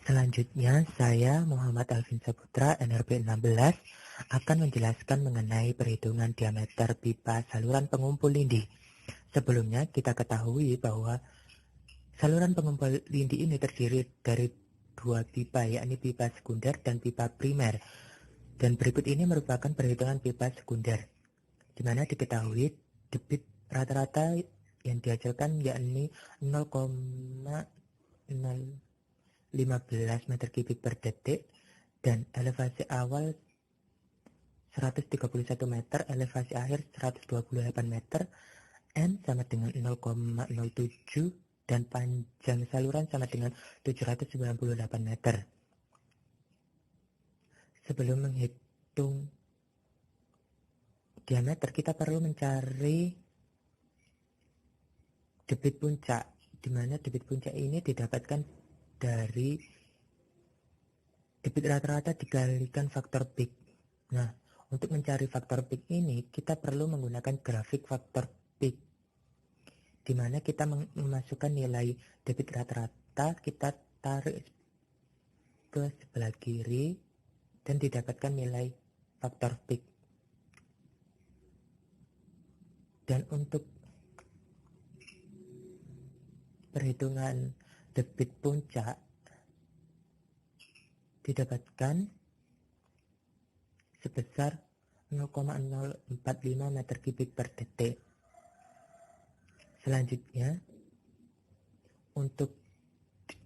Selanjutnya, saya Muhammad Alvin Saputra, NRP 16, akan menjelaskan mengenai perhitungan diameter pipa saluran pengumpul lindi. Sebelumnya, kita ketahui bahwa saluran pengumpul lindi ini terdiri dari dua pipa, yakni pipa sekunder dan pipa primer. Dan berikut ini merupakan perhitungan pipa sekunder, di mana diketahui debit rata-rata yang dihasilkan yakni 0,015 meter kubik per detik, dan elevasi awal 131 meter, elevasi akhir 128 meter, N sama dengan 0,07, dan panjang saluran sama dengan 798 meter. Sebelum menghitung diameter, kita perlu mencari debit puncak, di mana debit puncak ini didapatkan dari debit rata-rata dikalikan faktor peak. Nah, untuk mencari faktor peak ini, kita perlu menggunakan grafik faktor peak, di mana kita memasukkan nilai debit rata-rata, kita tarik ke sebelah kiri, dan didapatkan nilai faktor peak. Dan untuk perhitungan debit puncak didapatkan sebesar 0,045 meter kubik per detik. Selanjutnya, untuk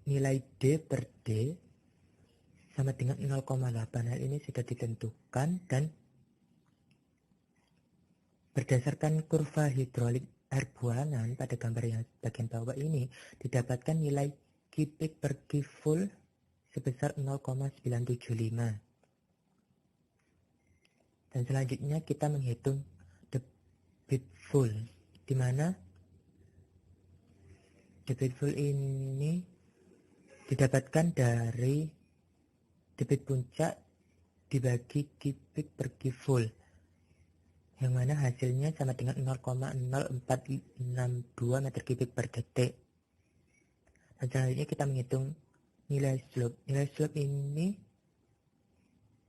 nilai D per D sama dengan 0,8. Hal ini sudah ditentukan, dan berdasarkan kurva hidrolik air buangan pada gambar yang bagian bawah ini, didapatkan nilai kubik per Kfull sebesar 0,975. Dan selanjutnya kita menghitung debit full, di mana debit full ini didapatkan dari debit puncak dibagi kubik per Kfull, yang mana hasilnya sama dengan 0,0462 meter kubik per detik. Dan selanjutnya kita menghitung nilai slope. Nilai slope ini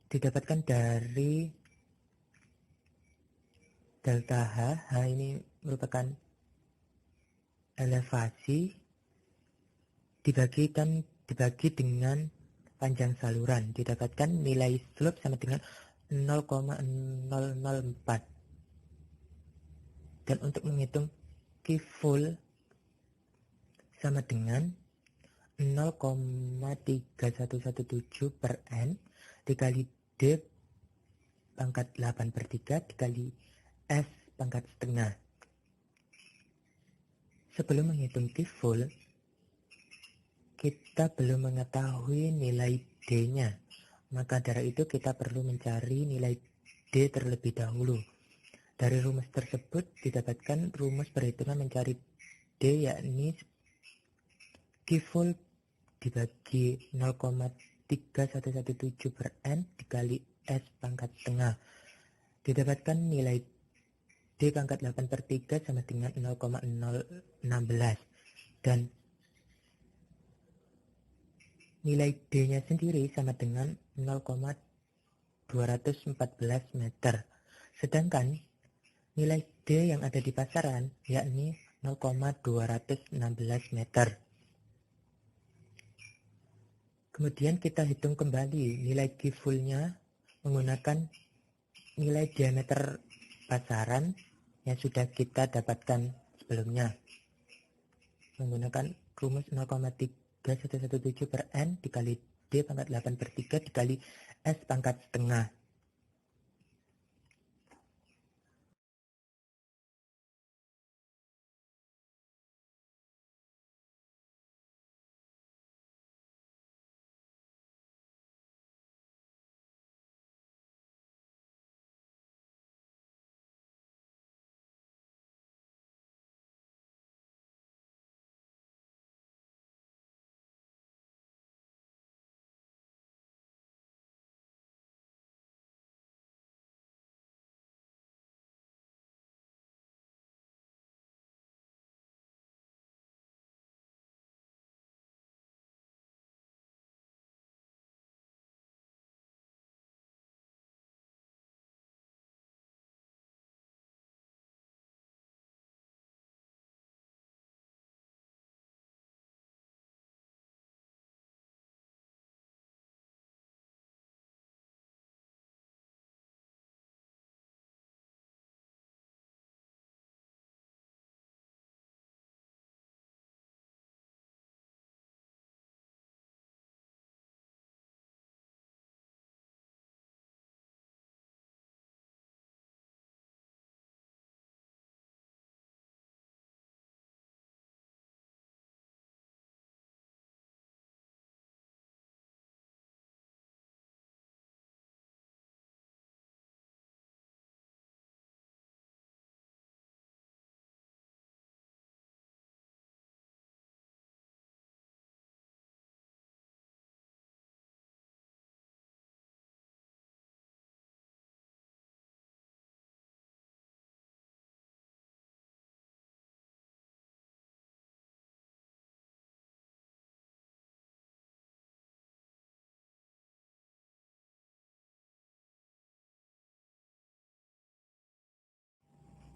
didapatkan dari delta H. H ini merupakan elevasi dibagi dengan panjang saluran. Didapatkan nilai slope sama dengan 0,004. Dan untuk menghitung Kfull sama dengan 0,3117 per N dikali D pangkat 8 per 3 dikali S pangkat setengah. Sebelum menghitung Kfull, kita belum mengetahui nilai D-nya. Maka dari itu kita perlu mencari nilai D terlebih dahulu. Dari rumus tersebut didapatkan rumus perhitungan mencari D, yakni Kfull dibagi 0,3117 per N dikali S pangkat setengah. Didapatkan nilai D pangkat 8 per 3 sama dengan 0,016. Dan nilai D-nya sendiri sama dengan 0,214 meter. Sedangkan nilai D yang ada di pasaran yakni 0,216 meter. Kemudian kita hitung kembali nilai Kfull-nya menggunakan nilai diameter pasaran yang sudah kita dapatkan sebelumnya, menggunakan rumus 0,3117 per N dikali D pangkat 8 per 3 dikali S pangkat setengah.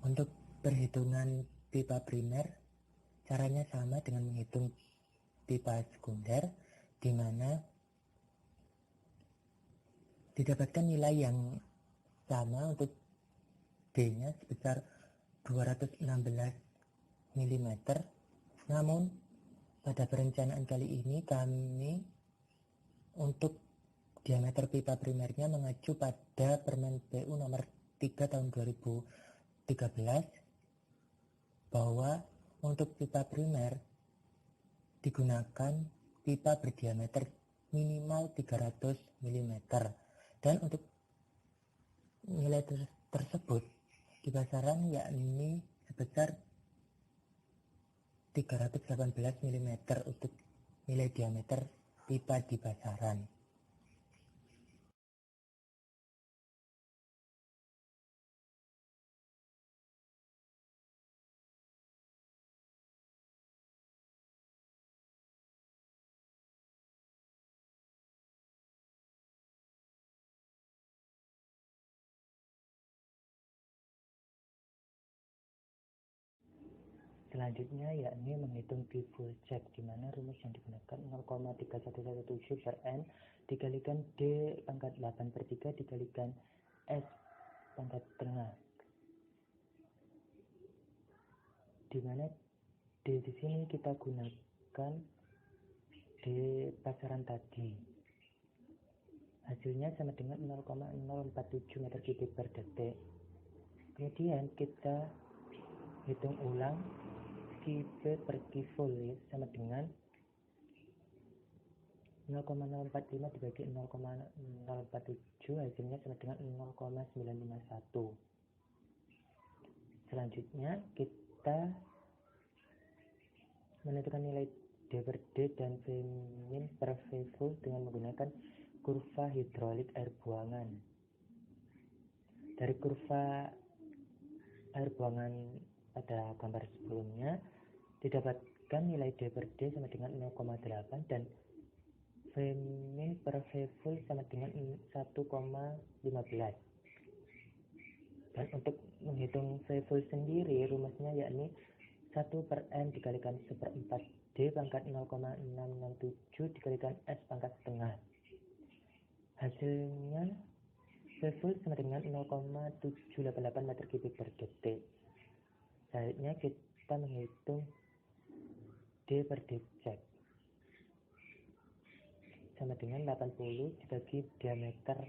Untuk perhitungan pipa primer, caranya sama dengan menghitung pipa sekunder, di mana didapatkan nilai yang sama untuk D-nya sebesar 216 mm. Namun pada perencanaan kali ini kami untuk diameter pipa primernya mengacu pada Permen PU nomor 3 tahun 2013 bahwa untuk pipa primer digunakan pipa berdiameter minimal 300 mm, dan untuk nilai tersebut di pasaran yakni sebesar 318 mm untuk nilai diameter pipa di pasaran. Selanjutnya yakni menghitung D full check, di mana rumus yang digunakan 0,3117 per N dikalikan D pangkat 8 per 3 dikalikan S pangkat tengah, di mana D di sini kita gunakan D pasaran tadi. Hasilnya sama dengan 0,047 meter kubik per detik. Kemudian kita hitung ulang Q per Q full ya, sama dengan 0,045 dibagi 0,047, hasilnya sama dengan 0,951. Selanjutnya kita menentukan nilai D per D dan V min per V full dengan menggunakan kurva hidrolik air buangan. Dari kurva air buangan pada gambar sebelumnya didapatkan nilai D per D sama dengan 0,8 dan V min per V full sama dengan 1,15. Dan untuk menghitung V full sendiri rumusnya yakni 1 per N dikalikan 1/4 D pangkat 0,667 dikalikan S pangkat setengah. Hasilnya V full sama dengan 0,788 meter kubik per detik. Selanjutnya kita menghitung D per D check sama dengan 80 dibagi diameter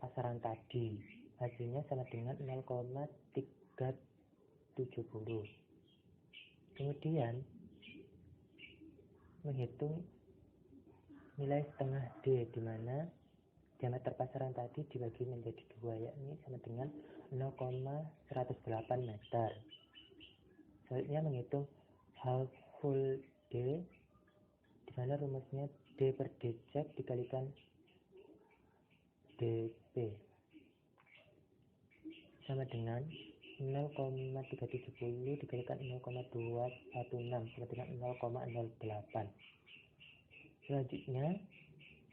pasaran tadi. Hasilnya sama dengan 0,370. Kemudian menghitung nilai setengah D, di mana diameter pasaran tadi dibagi menjadi 2 yakni sama dengan 0,108 meter. Selanjutnya menghitung half full D, di mana rumusnya D per D check dikalikan DP sama dengan 0,370 dikalikan 0,216 sama dengan 0,08. Selanjutnya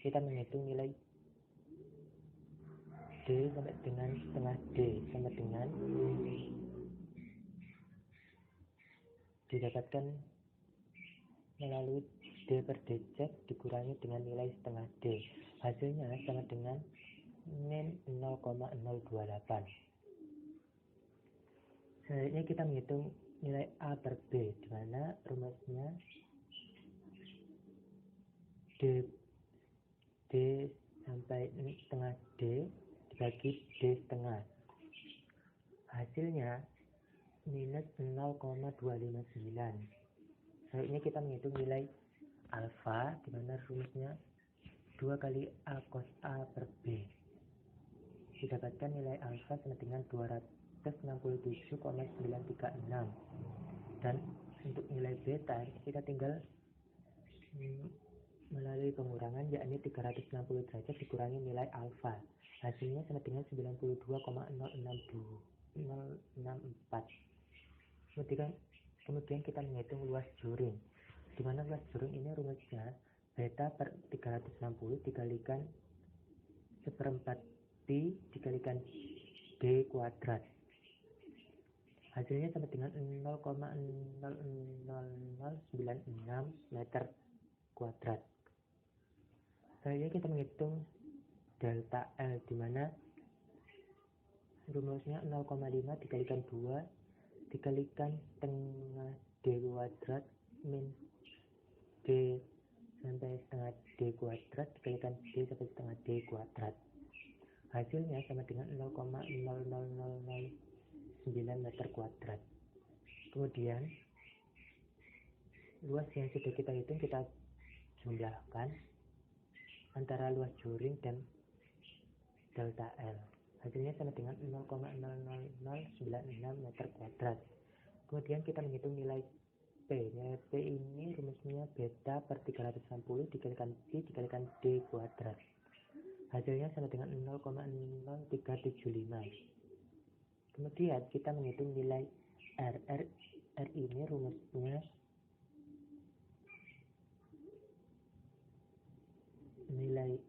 kita menghitung nilai D sampai dengan setengah D sama dengan didapatkan melalui D per D check dikurangi dengan nilai setengah D. Hasilnya sama dengan min 0,028. Selanjutnya kita menghitung nilai A per B, di mana rumusnya D sampai setengah D dibagi D setengah. Hasilnya minus 0,259. Selanjutnya kita menghitung nilai alfa, di mana rumusnya 2 kali A cos A per B. Didapatkan nilai alfa sama dengan 267,936. Dan untuk nilai beta kita tinggal melalui pengurangan, yakni 360 derajat dikurangi nilai alfa. Hasilnya sama dengan 92,064. Kemudian kita menghitung luas juring, di mana luas juring ini rumusnya beta per 360 dikalikan 1/4 pi dikalikan D kuadrat. Hasilnya sama dengan 0,000096 meter kuadrat. Selanjutnya kita menghitung delta L, di mana rumusnya 0,5 dikalikan 2 dikalikan setengah D kuadrat min D sampai setengah D kuadrat dikalikan D sampai setengah D kuadrat. Hasilnya sama dengan 0,00009 meter kuadrat. Kemudian luas yang sudah kita hitung kita jumlahkan antara luas juring dan delta L. Hasilnya sama dengan 0,00096 meter kuadrat. Kemudian kita menghitung nilai P. Nilai P ini rumusnya beta per 360 dikalikan Pi dikalikan D kuadrat. Hasilnya sama dengan 0,0375. Kemudian kita menghitung nilai R. R ini rumusnya nilai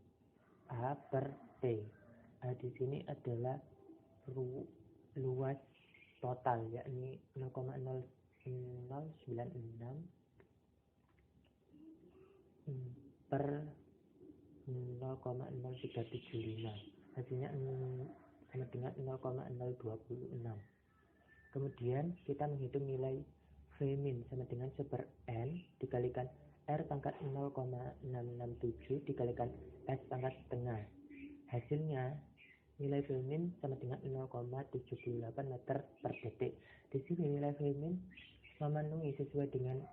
A per T. A di sini adalah luas total, yakni 0,0096 per 0,0375. Hasilnya sama dengan 0,026. Kemudian kita menghitung nilai V min sama dengan super N dikalikan R pangkat 0,667 dikalikan S pangkat setengah. Hasilnya nilai V min sama dengan 0,78 meter per detik. Di sini nilai V min memenuhi sesuai dengan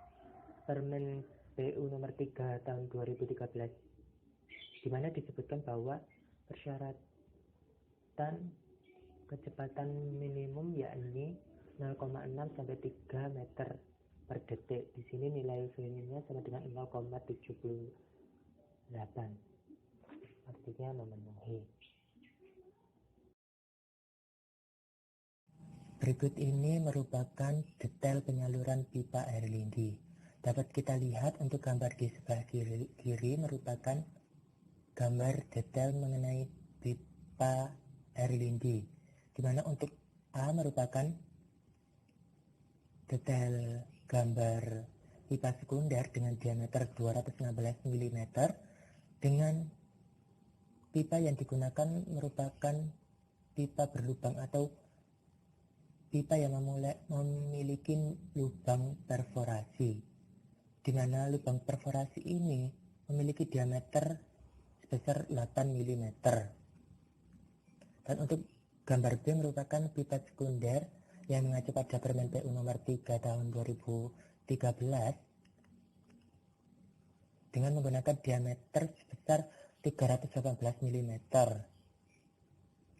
Permen PU nomor 3 tahun 2013, di mana disebutkan bahwa persyaratan kecepatan minimum yakni 0,6 sampai 3 meter per detik. Di sini nilai V min-nya sama dengan 0,78. Artinya memenuhi. Berikut ini merupakan detail penyaluran pipa air lindi. Dapat kita lihat untuk gambar di sebelah kiri merupakan gambar detail mengenai pipa air lindi, di mana untuk A merupakan detail gambar pipa sekunder dengan diameter 216 mm dengan pipa yang digunakan merupakan pipa berlubang atau pipa yang memiliki lubang perforasi, di mana lubang perforasi ini memiliki diameter sebesar 8 mm. Dan untuk gambar B merupakan pipa sekunder yang mengacu pada Permen PU nomor 3 tahun 2013 dengan menggunakan diameter sebesar 318 mm.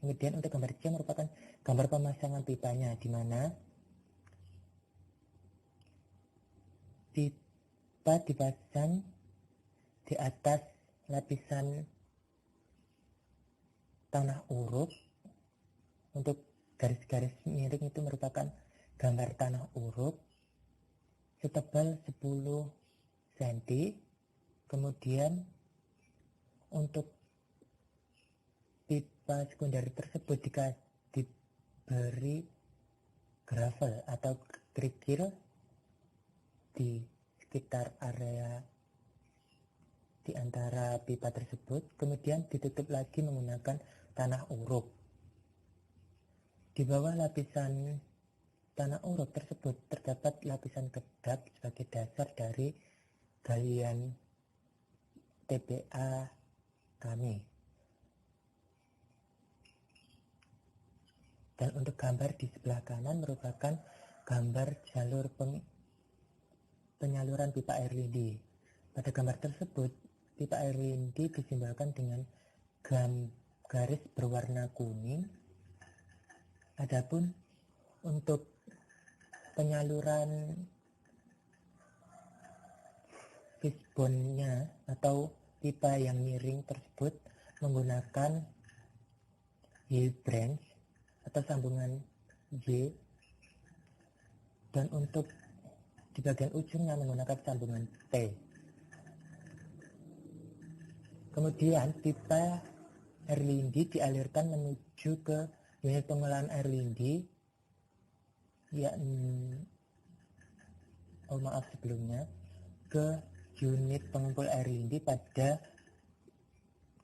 Kemudian untuk gambar C merupakan gambar pemasangan pipanya, di mana pipa dipasang di atas lapisan tanah uruk. Untuk garis-garis miring itu merupakan gambar tanah uruk setebal 10 cm. Kemudian untuk pipa sekunder tersebut diberi gravel atau kerikil di sekitar area di antara pipa tersebut, kemudian ditutup lagi menggunakan tanah uruk. Di bawah lapisan tanah uruk tersebut terdapat lapisan kedap sebagai dasar dari galian TBA kami. Dan untuk gambar di sebelah kanan merupakan gambar jalur penyaluran pipa air lindi. Pada gambar tersebut, pipa air lindi disimbolkan dengan garis berwarna kuning. Adapun untuk penyaluran fishbone-nya atau pipa yang miring tersebut menggunakan Y branch atau sambungan Y, dan untuk di bagian ujungnya menggunakan sambungan T. Kemudian pipa air lindi dialirkan menuju ke unit pengolahan air lindi sebelumnya ke unit pengumpul air lindi pada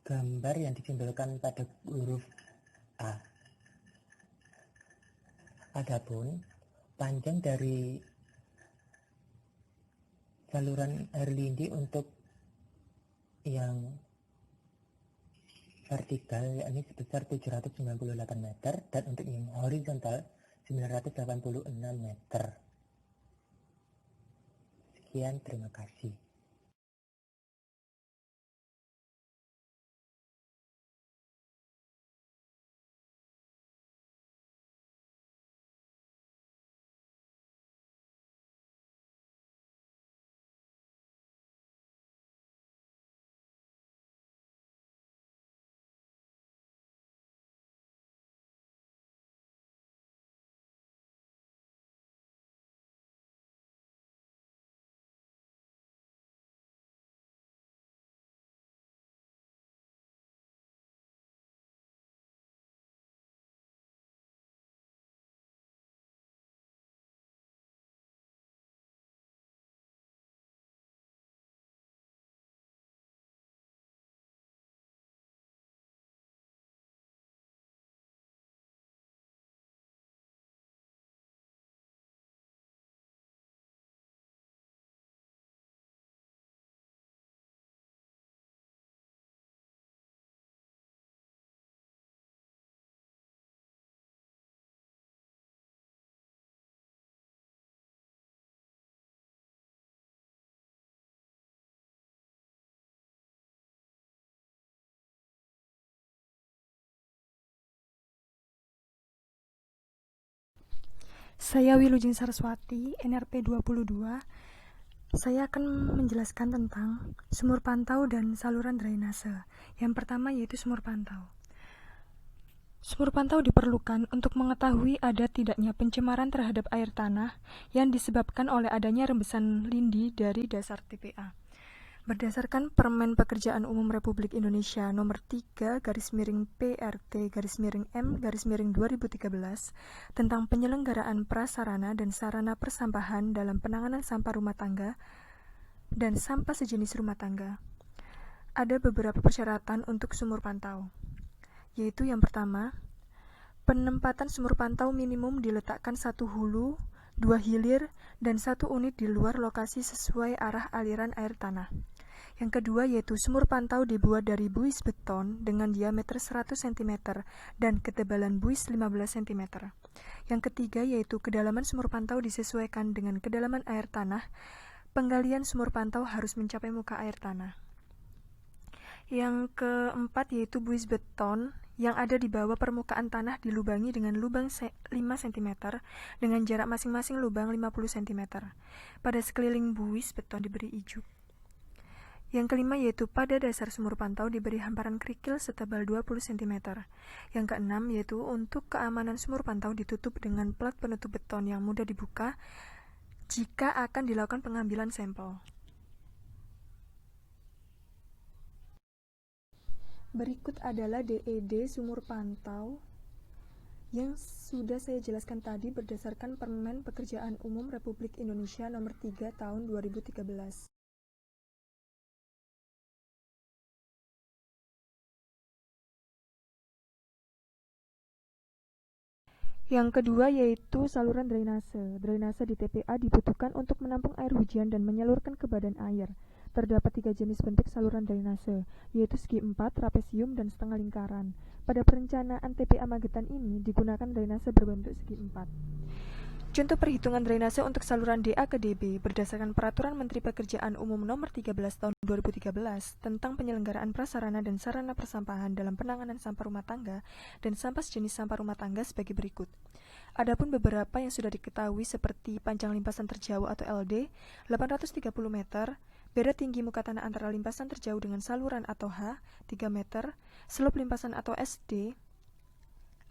gambar yang disimbolkan pada huruf A. Adapun panjang dari saluran air lindi untuk yang vertikal yakni sebesar 798 meter dan untuk yang horizontal 986 meter. Sekian, terima kasih. Saya Wilujeng Saraswati, NRP 22. Saya akan menjelaskan tentang sumur pantau dan saluran drainase. Yang pertama yaitu sumur pantau. Sumur pantau diperlukan untuk mengetahui ada tidaknya pencemaran terhadap air tanah yang disebabkan oleh adanya rembesan lindi dari dasar TPA. Berdasarkan Permen Pekerjaan Umum Republik Indonesia Nomor 3/PRT/M/2013 tentang penyelenggaraan prasarana dan sarana persampahan dalam penanganan sampah rumah tangga dan sampah sejenis rumah tangga. Ada beberapa persyaratan untuk sumur pantau, yaitu yang pertama, penempatan sumur pantau minimum diletakkan 1 hulu, 2 hilir, dan 1 unit di luar lokasi sesuai arah aliran air tanah. Yang kedua yaitu sumur pantau dibuat dari buis beton dengan diameter 100 cm dan ketebalan buis 15 cm. Yang ketiga yaitu kedalaman sumur pantau disesuaikan dengan kedalaman air tanah. Penggalian sumur pantau harus mencapai muka air tanah. Yang keempat yaitu buis beton yang ada di bawah permukaan tanah dilubangi dengan lubang 5 cm dengan jarak masing-masing lubang 50 cm. Pada sekeliling buis beton diberi ijuk. Yang kelima yaitu pada dasar sumur pantau diberi hamparan kerikil setebal 20 cm. Yang keenam yaitu untuk keamanan sumur pantau ditutup dengan plat penutup beton yang mudah dibuka jika akan dilakukan pengambilan sampel. Berikut adalah DED sumur pantau yang sudah saya jelaskan tadi berdasarkan Permen Pekerjaan Umum Republik Indonesia Nomor 3 Tahun 2013. Yang kedua yaitu saluran drainase. Drainase di TPA dibutuhkan untuk menampung air hujan dan menyalurkan ke badan air. Terdapat 3 jenis bentuk saluran drainase, yaitu segi 4, trapesium, dan setengah lingkaran. Pada perencanaan TPA Magetan ini digunakan drainase berbentuk segi 4. Contoh perhitungan drainase untuk saluran DA ke DB berdasarkan Peraturan Menteri Pekerjaan Umum Nomor 13 Tahun 2013 tentang penyelenggaraan prasarana dan sarana persampahan dalam penanganan sampah rumah tangga dan sampah sejenis sampah rumah tangga sebagai berikut. Adapun beberapa yang sudah diketahui seperti panjang limpasan terjauh atau LD 830 meter, beda tinggi muka tanah antara limpasan terjauh dengan saluran atau H 3 meter, selop limpasan atau SD.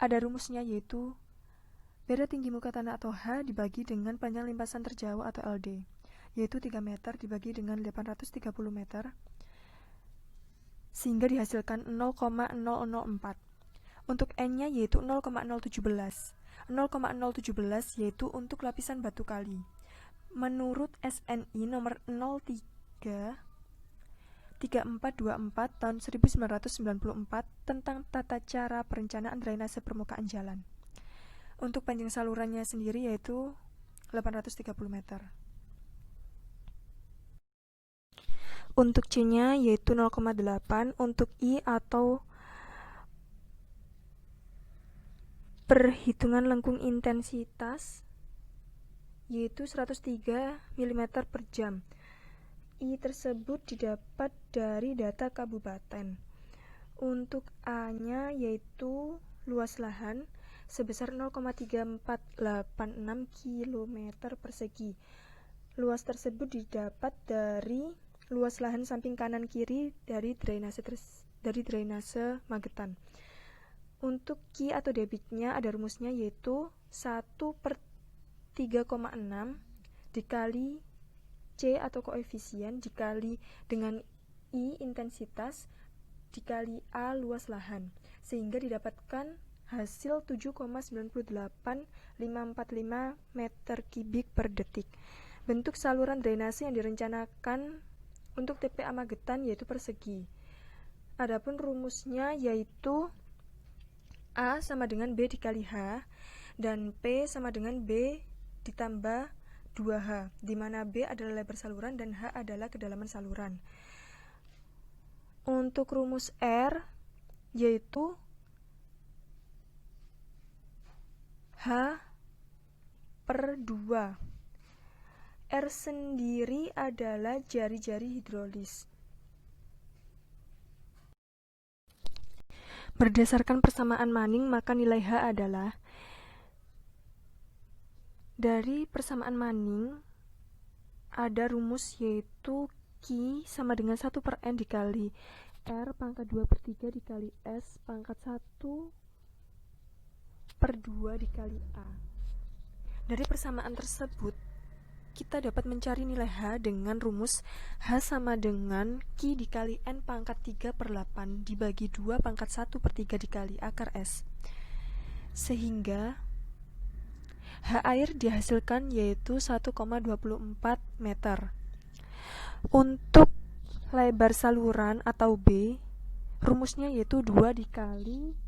Ada rumusnya yaitu beda tinggi muka tanah atau H dibagi dengan panjang limpasan terjauh atau LD, yaitu 3 meter dibagi dengan 830 meter, sehingga dihasilkan 0,004. Untuk N-nya yaitu 0,017. 0,017 yaitu untuk lapisan batu kali. Menurut SNI nomor 03-3424 tahun 1994 tentang tata cara perencanaan drainase permukaan jalan. Untuk panjang salurannya sendiri yaitu 830 meter. Untuk C-nya yaitu 0,8, untuk I atau perhitungan lengkung intensitas yaitu 103 mm per jam. I tersebut didapat dari data kabupaten. Untuk A-nya yaitu luas lahan sebesar 0,3486 km persegi. Luas tersebut didapat dari luas lahan samping kanan kiri dari drainase Magetan. Untuk Q atau debitnya ada rumusnya yaitu 1/3,6 dikali C atau koefisien dikali dengan I intensitas dikali A luas lahan, sehingga didapatkan hasil 7,98545 meter kubik per detik. Bentuk saluran drainase yang direncanakan untuk TPA Magetan yaitu persegi. Adapun rumusnya yaitu A sama dengan B dikali H dan P sama dengan B ditambah 2H, di mana B adalah lebar saluran dan H adalah kedalaman saluran. Untuk rumus R yaitu H/2. R sendiri adalah jari-jari hidrolis. Berdasarkan persamaan Manning, maka nilai H adalah dari persamaan Manning ada rumus yaitu Q sama dengan 1/N dikali R pangkat 2/3 dikali S pangkat 1/2 dikali A. Dari persamaan tersebut kita dapat mencari nilai H dengan rumus H sama dengan Q dikali N pangkat 3/8 dibagi 2 pangkat 1/3 dikali akar S. Sehingga H air dihasilkan yaitu 1,24 meter. Untuk lebar saluran atau B, rumusnya yaitu 2 dikali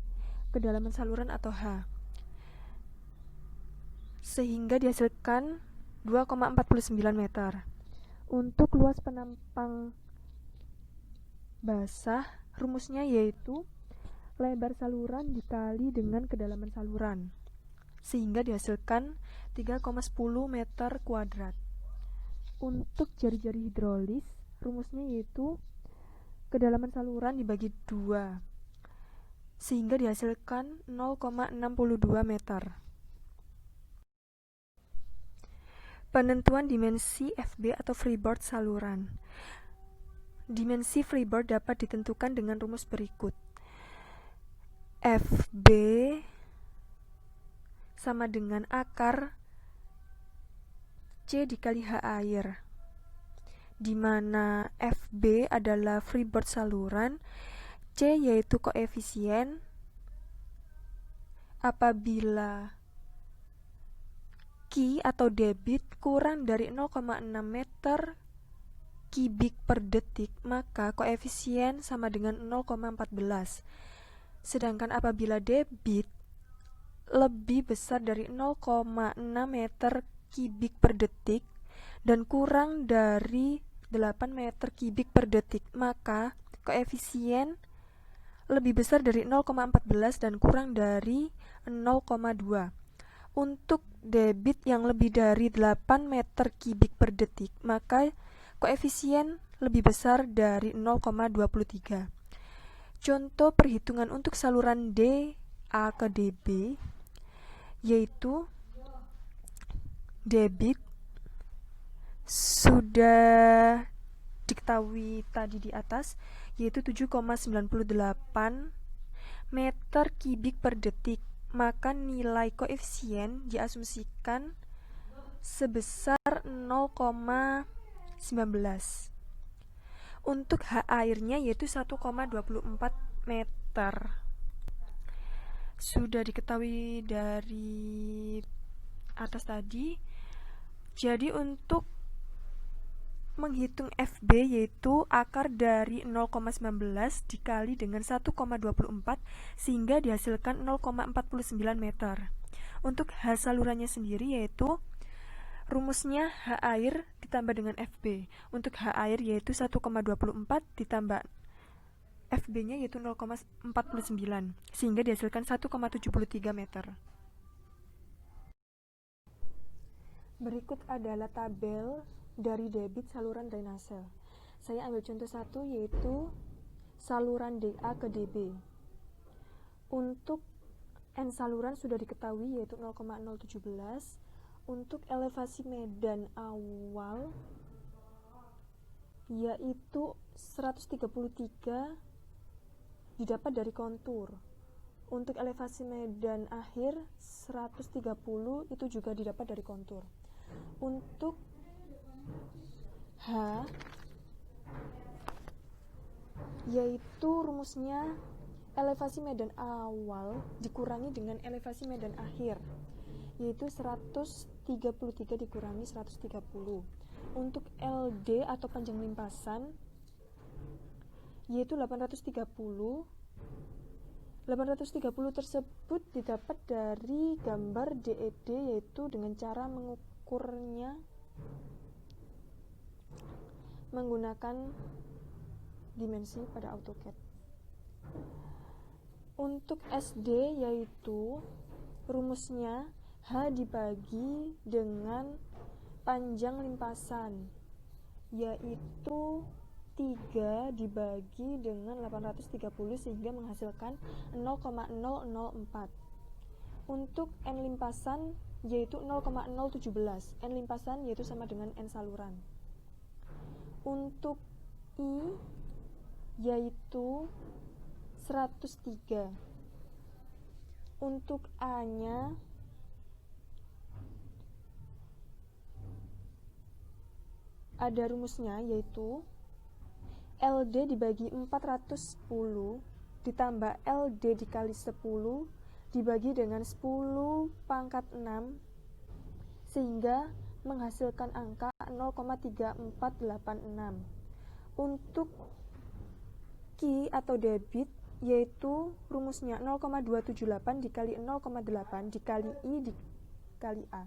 kedalaman saluran atau H. Sehingga dihasilkan 2,49 meter. Untuk luas penampang basah, rumusnya yaitu lebar saluran dikali dengan kedalaman saluran, sehingga dihasilkan 3,10 meter kuadrat. Untuk jari-jari hidrolis, rumusnya yaitu kedalaman saluran dibagi 2, sehingga dihasilkan 0,62 meter. Penentuan dimensi FB atau freeboard saluran. Dimensi freeboard dapat ditentukan dengan rumus berikut. FB sama dengan akar C dikali H air, di mana FB adalah freeboard saluran, C yaitu koefisien apabila Q atau debit kurang dari 0,6 meter kubik per detik, maka koefisien sama dengan 0,14. Sedangkan apabila debit lebih besar dari 0,6 meter kubik per detik dan kurang dari 8 meter kubik per detik, maka koefisien lebih besar dari 0,14 dan kurang dari 0,2. Untuk debit yang lebih dari 8 meter kubik per detik, maka koefisien lebih besar dari 0,23. Contoh perhitungan untuk saluran D A ke DB yaitu debit sudah diketahui tadi di atas yaitu 7,98 meter kubik per detik, maka nilai koefisien diasumsikan sebesar 0,19. Untuk H airnya yaitu 1,24 meter. sudah diketahui dari atas tadi. Jadi untuk menghitung FB yaitu akar dari 0,19 dikali dengan 1,24 sehingga dihasilkan 0,49 meter. Untuk H salurannya sendiri yaitu rumusnya H air ditambah dengan FB. Untuk H air yaitu 1,24 ditambah FB-nya yaitu 0,49 sehingga dihasilkan 1,73 meter. Berikut adalah tabel dari debit saluran drainase. Saya ambil contoh satu yaitu saluran DA ke DB. Untuk N saluran sudah diketahui yaitu 0,017. Untuk elevasi medan awal yaitu 133 didapat dari kontur. Untuk elevasi medan akhir 130 itu juga didapat dari kontur. Untuk H yaitu rumusnya elevasi medan awal dikurangi dengan elevasi medan akhir yaitu 133 dikurangi 130. Untuk LD atau panjang limpasan yaitu 830 tersebut didapat dari gambar DED yaitu dengan cara mengukurnya menggunakan dimensi pada AutoCAD. Untuk SD yaitu rumusnya H dibagi dengan panjang limpasan yaitu 3 dibagi dengan 830 sehingga menghasilkan 0,004. Untuk N limpasan yaitu 0,017. N limpasan yaitu sama dengan N saluran. Untuk I yaitu 103. Untuk A-nya ada rumusnya yaitu LD dibagi 410 ditambah LD dikali 10 dibagi dengan 10 pangkat 6 sehingga menghasilkan angka 0,3486. Untuk Q atau debit yaitu rumusnya 0,278 dikali 0,8 dikali I dikali A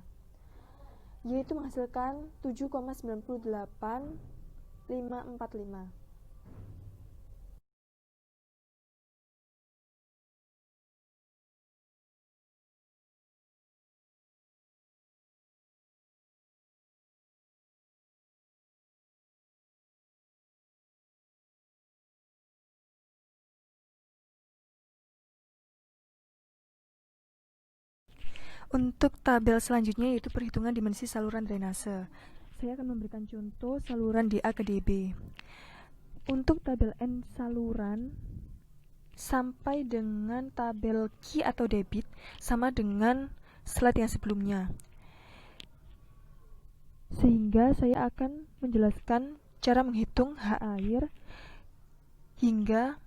yaitu menghasilkan 7,98545. Untuk tabel selanjutnya yaitu perhitungan dimensi saluran drainase. Saya akan memberikan contoh saluran DA ke DB. Untuk tabel N saluran sampai dengan tabel Q atau debit sama dengan slide yang sebelumnya. Sehingga saya akan menjelaskan cara menghitung H air hingga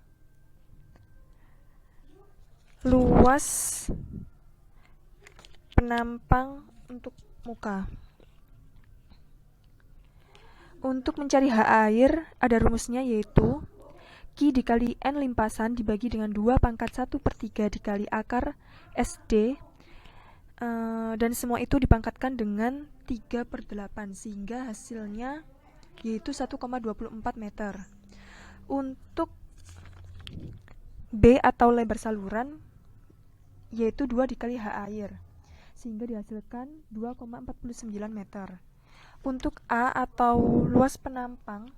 luas penampang untuk muka. Untuk mencari H air ada rumusnya yaitu Q dikali N limpasan dibagi dengan 2 pangkat 1/3 dikali akar SD dan semua itu dipangkatkan dengan 3/8 sehingga hasilnya yaitu 1,24 meter. Untuk B atau lebar saluran yaitu 2 dikali H air sehingga dihasilkan 2,49 meter. Untuk A atau luas penampang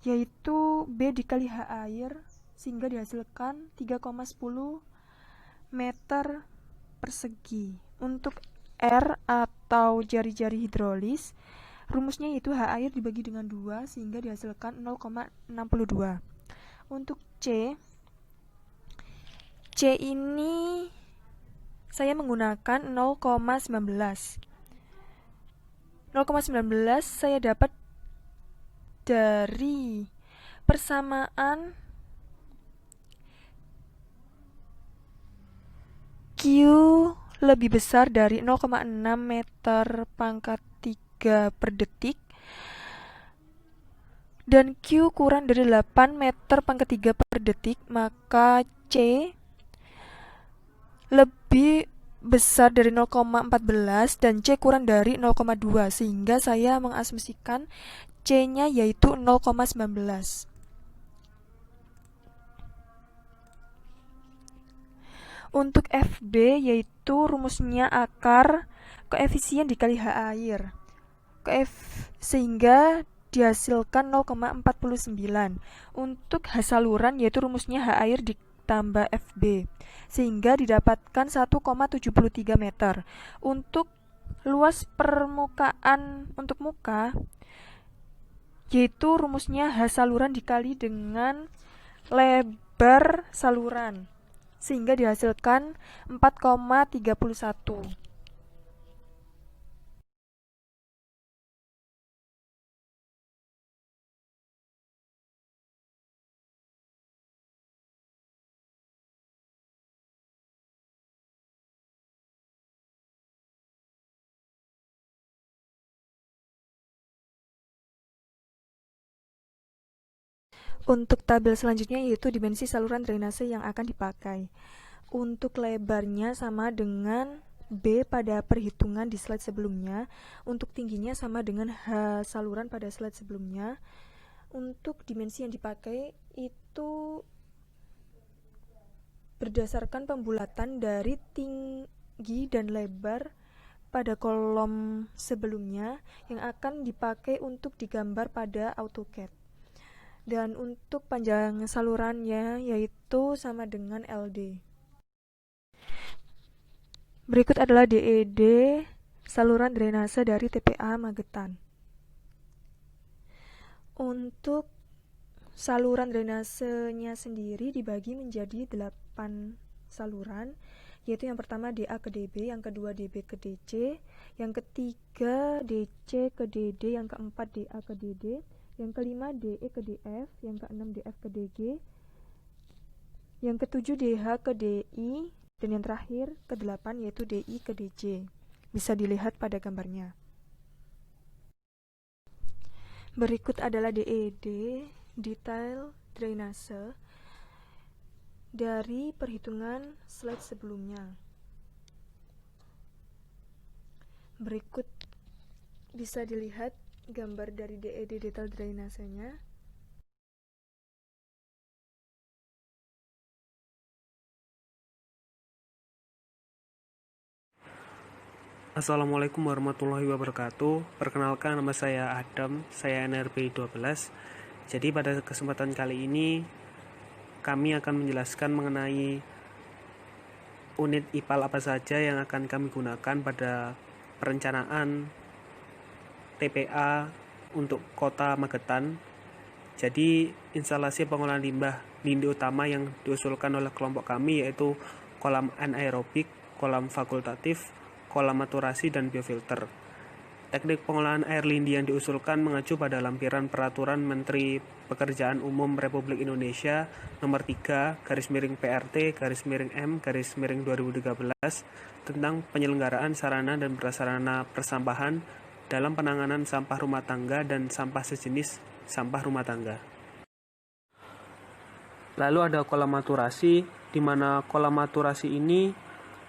yaitu B dikali H air sehingga dihasilkan 3,10 meter persegi. Untuk R atau jari-jari hidrolis rumusnya yaitu H air dibagi dengan 2 sehingga dihasilkan 0,62. Untuk C ini saya menggunakan 0,19. 0,19 saya dapat dari persamaan lebih besar dari 0,6 meter pangkat 3 per detik dan Q kurang dari 8 meter pangkat 3 per detik, maka C lebih besar dari 0,14 dan C kurang dari 0,2, sehingga saya mengasumsikan C-nya yaitu 0,19. Untuk FB yaitu rumusnya akar koefisien dikali H air. Sehingga dihasilkan 0,49. Untuk H saluran yaitu rumusnya H air ditambah FB. Sehingga didapatkan 1,73 meter. Untuk luas permukaan untuk muka yaitu rumusnya H saluran dikali dengan lebar saluran, sehingga dihasilkan 4,31. Untuk tabel selanjutnya yaitu dimensi saluran drainase yang akan dipakai. Untuk lebarnya sama dengan B pada perhitungan di slide sebelumnya. Untuk tingginya sama dengan H saluran pada slide sebelumnya. Untuk dimensi yang dipakai itu berdasarkan pembulatan dari tinggi dan lebar pada kolom sebelumnya yang akan dipakai untuk digambar pada AutoCAD. Dan untuk panjang salurannya yaitu sama dengan LD. Berikut adalah DED saluran drainase dari TPA Magetan. Untuk saluran drainasenya sendiri dibagi menjadi 8 saluran, yaitu yang pertama DA ke DB, yang kedua DB ke DC, yang ketiga DC ke DD, yang keempat DA ke DD, yang kelima DE ke DF, yang keenam DF ke DG, yang ketujuh DH ke DI, dan yang terakhir ke-8 yaitu DI ke DJ. Bisa dilihat pada gambarnya. Berikut adalah DED, detail drainase, dari perhitungan slide sebelumnya. Berikut bisa dilihat gambar dari DED detail drainasenya. Assalamualaikum warahmatullahi wabarakatuh. Perkenalkan, nama saya Adam, saya NRB 12. Jadi pada kesempatan kali ini kami akan menjelaskan mengenai unit IPAL apa saja yang akan kami gunakan pada perencanaan TPA untuk Kota Magetan. Jadi instalasi pengolahan limbah lindi utama yang diusulkan oleh kelompok kami yaitu kolam anaerobik, kolam fakultatif, kolam maturasi, dan biofilter. Teknik pengolahan air lindi yang diusulkan mengacu pada lampiran Peraturan Menteri Pekerjaan Umum Republik Indonesia Nomor 3 /M/M/2013 tentang penyelenggaraan sarana dan prasarana persampahan dalam penanganan sampah rumah tangga dan sampah sejenis sampah rumah tangga. Lalu ada kolam maturasi, di mana kolam maturasi ini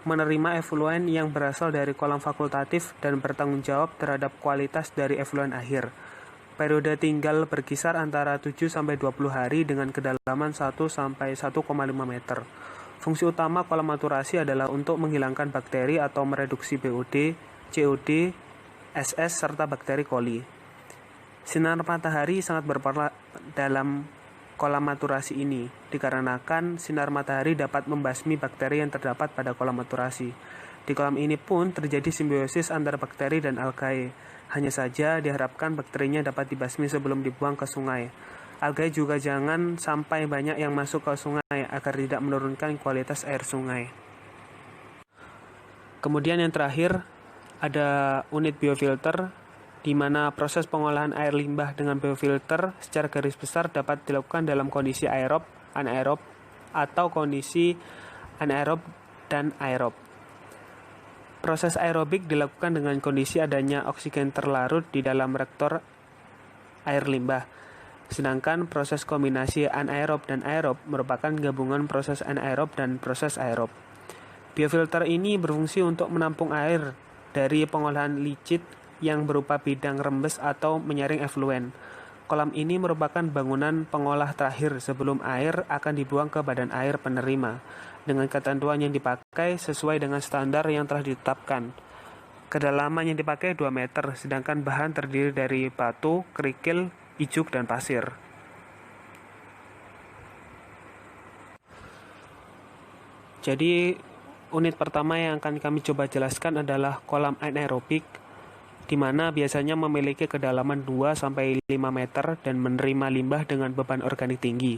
menerima efluen yang berasal dari kolam fakultatif dan bertanggung jawab terhadap kualitas dari efluen akhir. Periode tinggal berkisar antara 7-20 hari dengan kedalaman 1-1,5 meter. Fungsi utama kolam maturasi adalah untuk menghilangkan bakteri atau mereduksi BOD, COD, SS, serta bakteri coli. Sinar matahari sangat berperan dalam kolam maturasi ini, dikarenakan sinar matahari dapat membasmi bakteri yang terdapat pada kolam maturasi. Di kolam ini pun terjadi simbiosis antara bakteri dan algae. Hanya saja diharapkan bakterinya dapat dibasmi sebelum dibuang ke sungai. Algae juga jangan sampai banyak yang masuk ke sungai agar tidak menurunkan kualitas air sungai. Kemudian yang terakhir ada unit biofilter, di mana proses pengolahan air limbah dengan biofilter secara garis besar dapat dilakukan dalam kondisi aerob, anaerob, atau kondisi anaerob dan aerob. Proses aerobik dilakukan dengan kondisi adanya oksigen terlarut di dalam reaktor air limbah. Sedangkan proses kombinasi anaerob dan aerob merupakan gabungan proses anaerob dan proses aerob. Biofilter ini berfungsi untuk menampung air dari pengolahan licin yang berupa bidang rembes atau menyaring efluen. Kolam ini merupakan bangunan pengolah terakhir sebelum air akan dibuang ke badan air penerima, dengan ketentuan yang dipakai sesuai dengan standar yang telah ditetapkan. Kedalaman yang dipakai 2 meter, sedangkan bahan terdiri dari batu, kerikil, ijuk, dan pasir. Jadi, unit pertama yang akan kami coba jelaskan adalah kolam anaerobik, di mana biasanya memiliki kedalaman 2-5 meter dan menerima limbah dengan beban organik tinggi.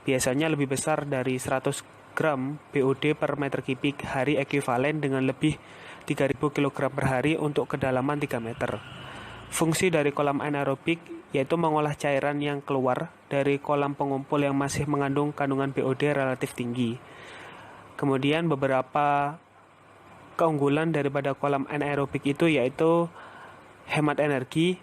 Biasanya lebih besar dari 100 gram BOD per meter kubik hari ekuivalen dengan lebih 3.000 kg per hari untuk kedalaman 3 meter. Fungsi dari kolam anaerobik yaitu mengolah cairan yang keluar dari kolam pengumpul yang masih mengandung kandungan BOD relatif tinggi. Kemudian beberapa keunggulan daripada kolam anaerobik itu yaitu hemat energi.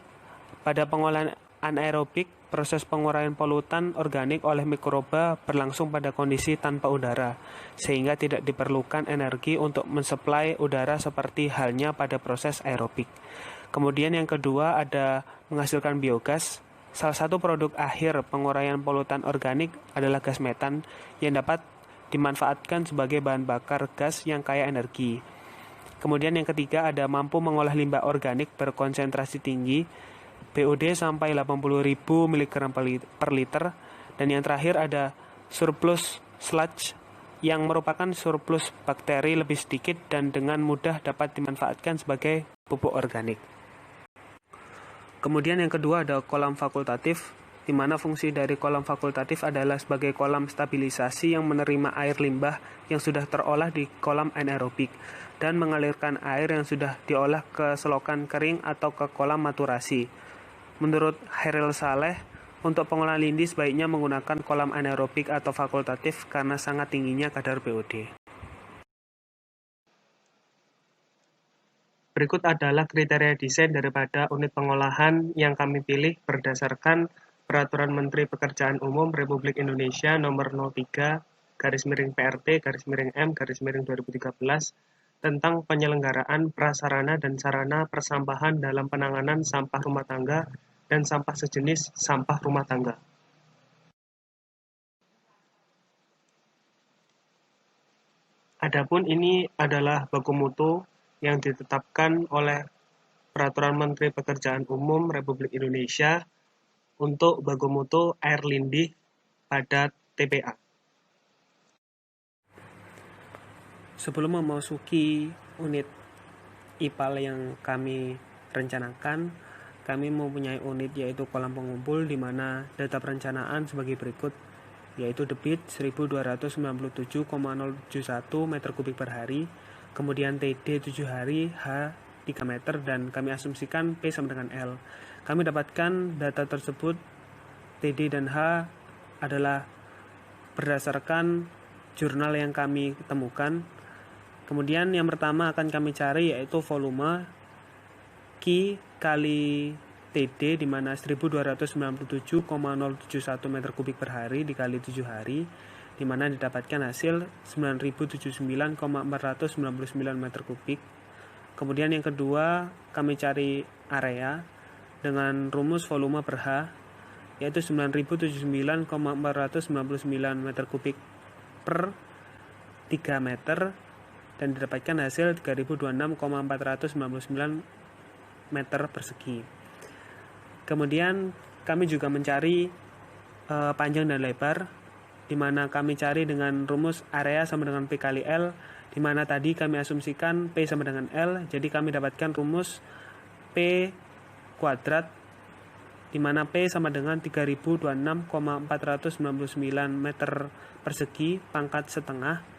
Pada pengolahan anaerobik, proses penguraian polutan organik oleh mikroba berlangsung pada kondisi tanpa udara, sehingga tidak diperlukan energi untuk mensuplai udara seperti halnya pada proses aerobik. Kemudian yang kedua ada menghasilkan biogas. Salah satu produk akhir penguraian polutan organik adalah gas metan yang dapat dimanfaatkan sebagai bahan bakar gas yang kaya energi. Kemudian yang ketiga ada mampu mengolah limbah organik berkonsentrasi tinggi, BOD sampai 80.000 mg per liter. Dan yang terakhir ada surplus sludge yang merupakan surplus bakteri lebih sedikit dan dengan mudah dapat dimanfaatkan sebagai pupuk organik. Kemudian yang kedua ada kolam fakultatif, di mana fungsi dari kolam fakultatif adalah sebagai kolam stabilisasi yang menerima air limbah yang sudah terolah di kolam anaerobik dan mengalirkan air yang sudah diolah ke selokan kering atau ke kolam maturasi. Menurut Hairil Saleh, untuk pengolahan lindi sebaiknya menggunakan kolam anaerobik atau fakultatif karena sangat tingginya kadar BOD. Berikut adalah kriteria desain daripada unit pengolahan yang kami pilih berdasarkan Peraturan Menteri Pekerjaan Umum Republik Indonesia Nomor 03/PRT/M/2013 tentang penyelenggaraan prasarana dan sarana persampahan dalam penanganan sampah rumah tangga dan sampah sejenis sampah rumah tangga. Adapun ini adalah baku mutu yang ditetapkan oleh Peraturan Menteri Pekerjaan Umum Republik Indonesia untuk baku mutu air lindih pada TPA. Sebelum memasuki unit IPAL yang kami rencanakan, kami mempunyai unit yaitu kolam pengumpul di mana data perencanaan sebagai berikut, yaitu debit 1297,071 meter kubik per hari, kemudian TD 7 hari, H 3 meter, dan kami asumsikan P sama dengan L. Kami dapatkan data tersebut, TD dan H adalah berdasarkan jurnal yang kami temukan. Kemudian yang pertama akan kami cari yaitu volume Q kali TD di mana 1297,071 meter kubik per hari dikali 7 hari, di mana didapatkan hasil 9.079,499 meter kubik. Kemudian yang kedua kami cari area dengan rumus volume per H yaitu 9.079,499 meter kubik per 3 meter dan didapatkan hasil 3.026,499 meter persegi. Kemudian kami juga mencari panjang dan lebar, di mana kami cari dengan rumus area sama dengan P kali L, di mana tadi kami asumsikan P sama dengan L, jadi kami dapatkan rumus P kuadrat, di mana P sama dengan 3.026,499 meter persegi pangkat setengah,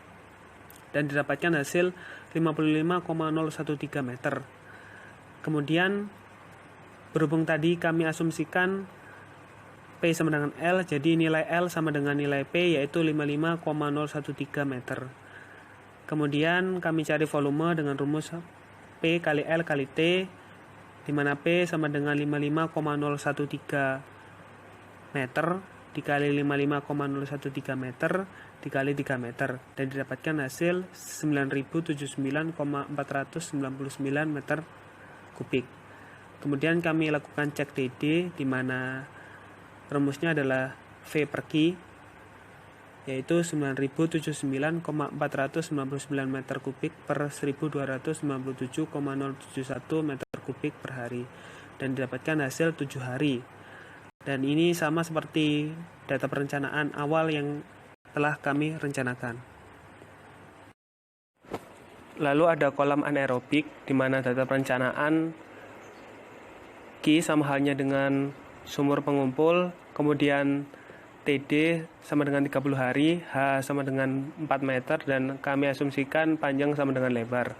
dan didapatkan hasil 55,013 meter. Kemudian berhubung tadi kami asumsikan P sama dengan L, jadi nilai L sama dengan nilai P yaitu 55,013 meter. Kemudian kami cari volume dengan rumus P kali L kali T, di mana P sama dengan 55,013 meter dikali 55,013 meter dikali 3 meter, dan didapatkan hasil 9.079,499 meter kubik. Kemudian kami lakukan cek DD, di mana rumusnya adalah V per Q, yaitu 9.079,499 meter kubik per 1.297,071 meter kubik per hari, dan didapatkan hasil 7 hari. Dan ini sama seperti data perencanaan awal yang telah kami rencanakan. Lalu ada kolam anaerobik, di mana data perencanaan Q sama halnya dengan sumur pengumpul, kemudian TD sama dengan 30 hari, H sama dengan 4 meter, dan kami asumsikan panjang sama dengan lebar.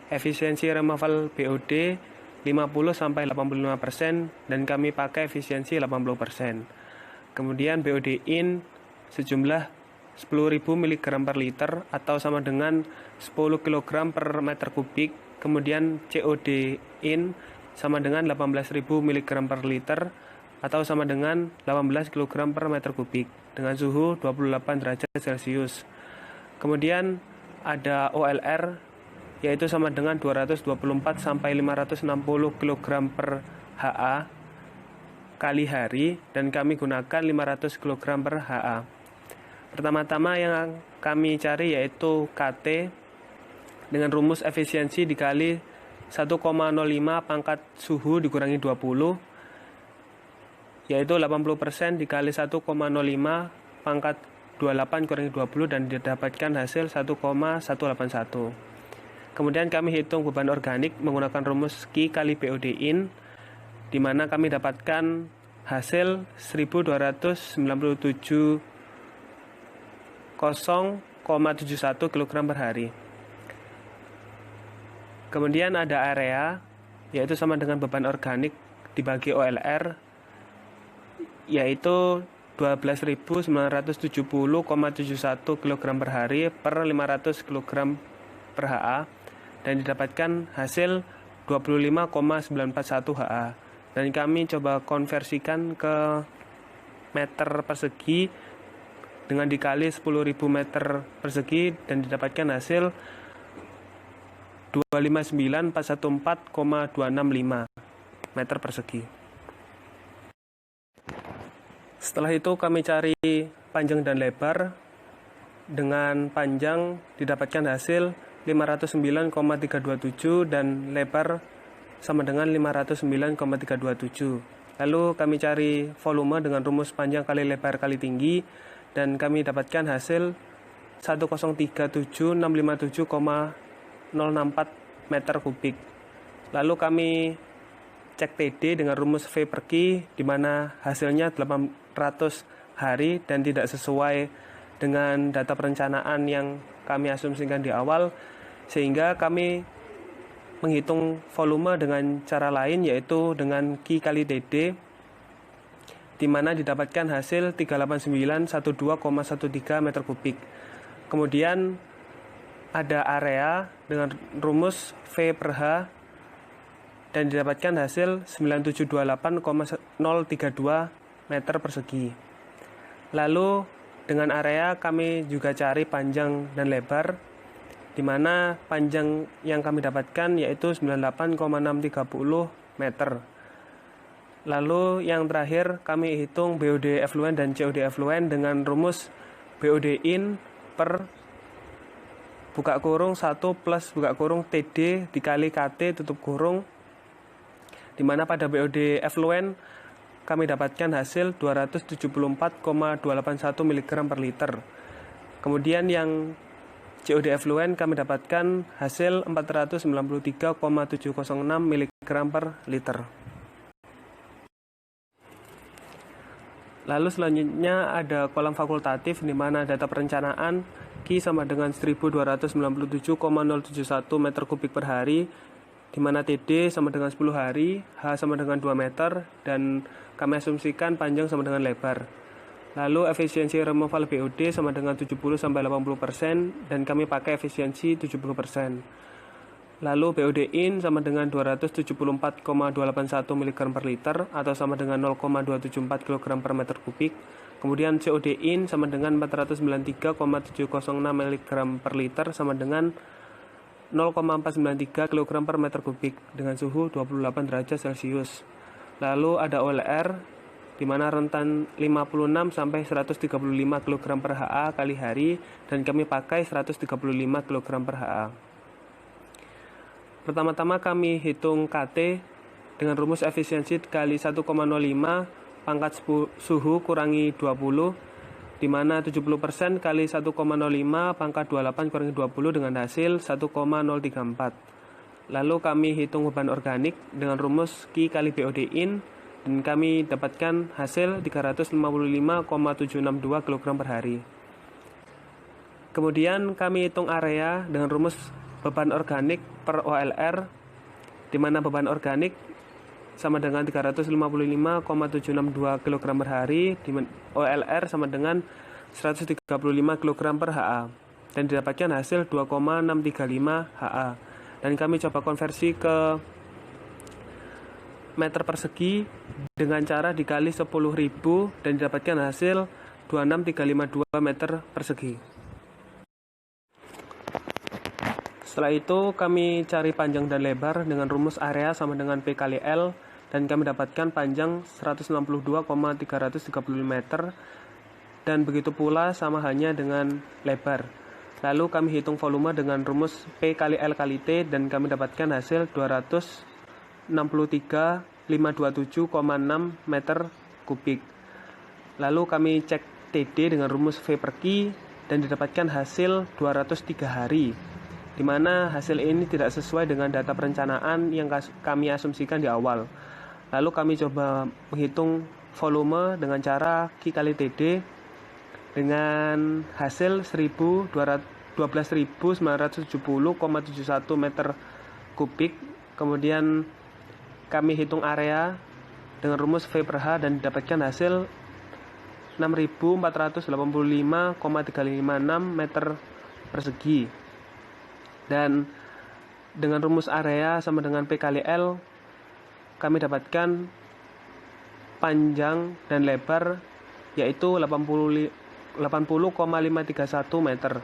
Efisiensi removal BOD 50-85%, dan kami pakai efisiensi 80%. Kemudian BOD in sejumlah 10.000 mg per liter atau sama dengan 10 kg per meter kubik. Kemudian COD in sama dengan 18.000 mg per liter atau sama dengan 18 kg per meter kubik dengan suhu 28 derajat Celcius. Kemudian ada OLR, yaitu sama dengan 224 sampai 560 kg per HA kali hari, dan kami gunakan 500 kg per HA. Pertama-tama yang kami cari yaitu KT dengan rumus efisiensi dikali 1,05 pangkat suhu dikurangi 20, yaitu 80% dikali 1,05 pangkat 28 kurangi 20, dan didapatkan hasil 1,181. Kemudian kami hitung beban organik menggunakan rumus Q kali BOD in, di mana kami dapatkan hasil 1.297,071 kg per hari. Kemudian ada area, yaitu sama dengan beban organik dibagi OLR, yaitu 12.970,71 kg per hari per 500 kg per HA, dan didapatkan hasil 25,941 HA. Dan kami coba konversikan ke meter persegi dengan dikali 10.000 meter persegi, dan didapatkan hasil 259.414,265 meter persegi. Setelah itu kami cari panjang dan lebar. Dengan panjang didapatkan hasil 509,327 dan lebar sama dengan 509,327. Lalu kami cari volume dengan rumus panjang kali lebar kali tinggi, dan kami dapatkan hasil 103.657,064 meter kubik. Lalu kami cek TD dengan rumus V per Q, di mana hasilnya 800 hari dan tidak sesuai dengan data perencanaan yang kami asumsikan di awal, sehingga kami menghitung volume dengan cara lain, yaitu dengan Q kali TD, di mana didapatkan hasil 38912,13 meter kubik. Kemudian ada area dengan rumus V per H, dan didapatkan hasil 9728,032 meter persegi. Lalu dengan area kami juga cari panjang dan lebar, di mana panjang yang kami dapatkan yaitu 98,630 meter. Lalu yang terakhir kami hitung BOD effluent dan COD effluent dengan rumus BOD in per buka kurung 1 plus buka kurung TD dikali KT tutup kurung, di mana pada BOD effluent kami dapatkan hasil 274,281 mg per liter. Kemudian yang COD effluent kami dapatkan hasil 493,706 mg per liter. Lalu selanjutnya ada kolam fakultatif, di mana data perencanaan Q sama dengan 1297,071 meter kubik per hari, di mana TD sama dengan 10 hari, H sama dengan 2 meter, dan kami asumsikan panjang sama dengan lebar. Lalu efisiensi removal BOD sama dengan 70-80%, dan kami pakai efisiensi 70%. Lalu BOD-IN sama dengan 274,281 mg per liter atau sama dengan 0,274 kg per meter kubik. Kemudian COD-IN sama dengan 493,706 mg per liter sama dengan 0,493 kg per meter kubik dengan suhu 28 derajat Celcius. Lalu ada OLR di mana rentan 56 sampai 135 kg per HA kali hari dan kami pakai 135 kg per HA. Pertama-tama kami hitung KT dengan rumus efisiensi kali 1,05 pangkat suhu kurangi 20 di mana 70% kali 1,05 pangkat 28 kurangi 20 dengan hasil 1,034. Lalu kami hitung beban organik dengan rumus Q kali BOD-IN dan kami dapatkan hasil 355,762 kg per hari. Kemudian kami hitung area dengan rumus beban organik per OLR, di mana beban organik sama dengan 355,762 kg per hari, di OLR sama dengan 135 kg per HA, dan didapatkan hasil 2,635 HA. Dan kami coba konversi ke meter persegi dengan cara dikali 10.000 dan didapatkan hasil 26352 meter persegi. Setelah itu kami cari panjang dan lebar dengan rumus area sama dengan P kali L dan kami dapatkan panjang 162,335 meter dan begitu pula sama hanya dengan lebar. Lalu kami hitung volume dengan rumus P kali L kali T dan kami dapatkan hasil 263.527,6 meter kubik. Lalu kami cek TD dengan rumus V per Q dan didapatkan hasil 203 hari, di mana hasil ini tidak sesuai dengan data perencanaan yang kami asumsikan di awal. Lalu kami coba menghitung volume dengan cara Q kali TD dengan hasil 12.970,71 meter kubik. Kemudian kami hitung area dengan rumus V per H dan didapatkan hasil 6.485,356 meter persegi. Dan dengan rumus area sama dengan P kali L, kami dapatkan panjang dan lebar yaitu 80,531 meter.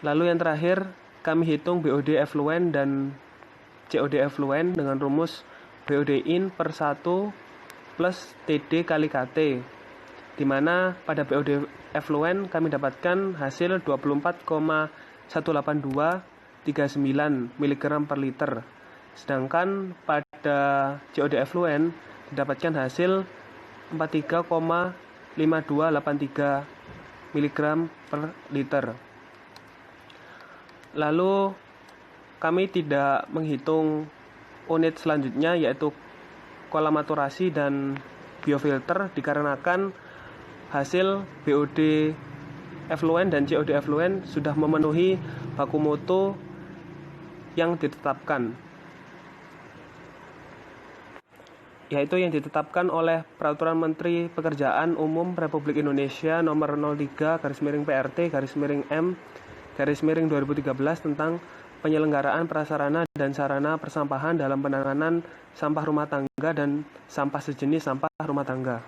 Lalu yang terakhir, kami hitung BOD effluent dan COD effluent dengan rumus BOD-IN per 1 plus TD kali KT, di mana pada BOD effluent kami dapatkan hasil 24,18239 mg per liter. Sedangkan pada COD effluent didapatkan hasil 43,5283 mg per liter. Lalu kami tidak menghitung unit selanjutnya yaitu kolamaturasi dan biofilter dikarenakan hasil BOD effluent dan COD effluent sudah memenuhi baku mutu yang ditetapkan, yaitu yang ditetapkan oleh Peraturan Menteri Pekerjaan Umum Republik Indonesia Nomor 03/M/2013 tentang penyelenggaraan prasarana dan sarana persampahan dalam penanganan sampah rumah tangga dan sampah sejenis sampah rumah tangga.